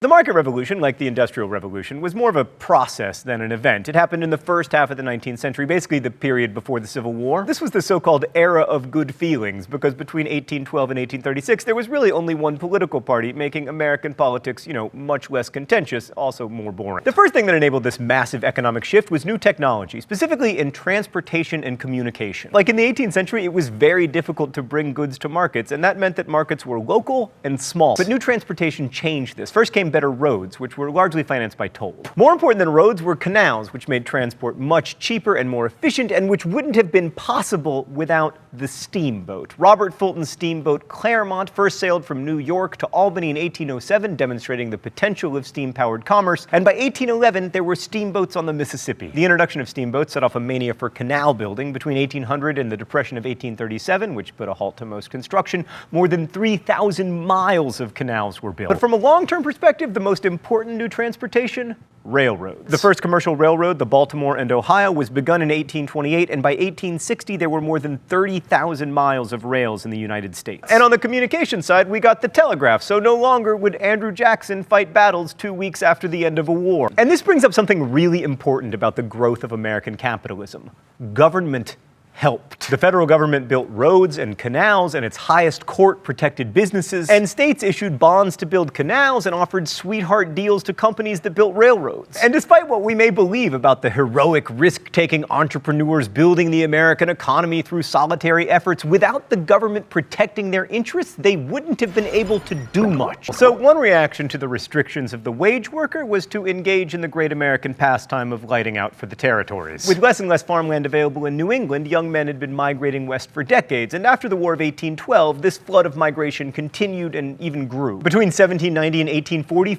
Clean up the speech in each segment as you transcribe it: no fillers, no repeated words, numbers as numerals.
The market revolution, like the Industrial Revolution, was more of a process than an event. It happened in the first half of the 19th century, basically the period before the Civil War. This was the so-called era of good feelings, because between 1812 and 1836, there was really only one political party, making American politics, much less contentious, also more boring. The first thing that enabled this massive economic shift was new technology, specifically in transportation and communication. Like in the 18th century, it was very difficult to bring goods to markets, and that meant that markets were local and small. But new transportation changed this. First came better roads, which were largely financed by tolls. More important than roads were canals, which made transport much cheaper and more efficient, and which wouldn't have been possible without the steamboat. Robert Fulton's steamboat Claremont first sailed from New York to Albany in 1807, demonstrating the potential of steam-powered commerce, and by 1811 there were steamboats on the Mississippi. The introduction of steamboats set off a mania for canal building. Between 1800 and the Depression of 1837, which put a halt to most construction, more than 3,000 miles of canals were built. But from a long-term perspective, the most important new transportation? Railroads. The first commercial railroad, the Baltimore and Ohio, was begun in 1828, and by 1860 there were more than 30,000 miles of rails in the United States. And on the communication side, we got the telegraph, so no longer would Andrew Jackson fight battles 2 weeks after the end of a war. And this brings up something really important about the growth of American capitalism. Government helped. The federal government built roads and canals, and its highest court protected businesses, and states issued bonds to build canals and offered sweetheart deals to companies that built railroads. And despite what we may believe about the heroic, risk-taking entrepreneurs building the American economy through solitary efforts, without the government protecting their interests, they wouldn't have been able to do much. So one reaction to the restrictions of the wage worker was to engage in the great American pastime of lighting out for the territories. With less and less farmland available in New England, young men had been migrating west for decades, and after the War of 1812, this flood of migration continued and even grew. Between 1790 and 1840,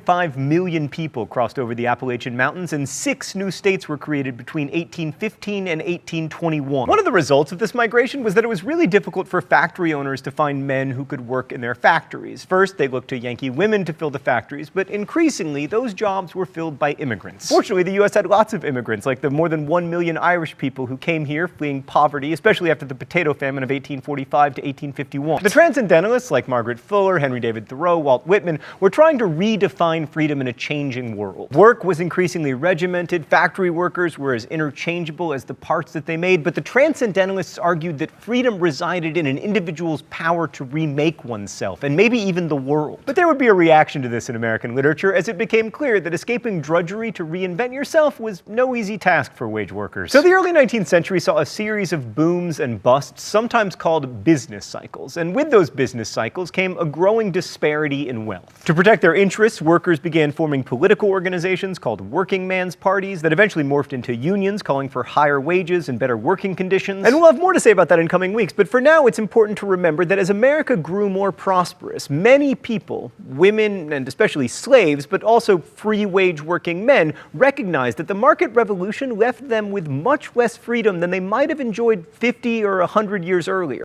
4.5 million people crossed over the Appalachian Mountains, and 6 new states were created between 1815 and 1821. One of the results of this migration was that it was really difficult for factory owners to find men who could work in their factories. First, they looked to Yankee women to fill the factories, but increasingly, those jobs were filled by immigrants. Fortunately, the U.S. had lots of immigrants, like the more than 1 million Irish people who came here fleeing poverty, especially after the potato famine of 1845 to 1851. The transcendentalists like Margaret Fuller, Henry David Thoreau, Walt Whitman were trying to redefine freedom in a changing world. Work was increasingly regimented, factory workers were as interchangeable as the parts that they made, but the transcendentalists argued that freedom resided in an individual's power to remake oneself, and maybe even the world. But there would be a reaction to this in American literature, as it became clear that escaping drudgery to reinvent yourself was no easy task for wage workers. So the early 19th century saw a series of booms and busts, sometimes called business cycles, and with those business cycles came a growing disparity in wealth. To protect their interests, workers began forming political organizations called working man's parties that eventually morphed into unions calling for higher wages and better working conditions. And we'll have more to say about that in coming weeks, but for now it's important to remember that as America grew more prosperous, many people, women and especially slaves, but also free wage working men, recognized that the market revolution left them with much less freedom than they might have enjoyed 50 or 100 years earlier.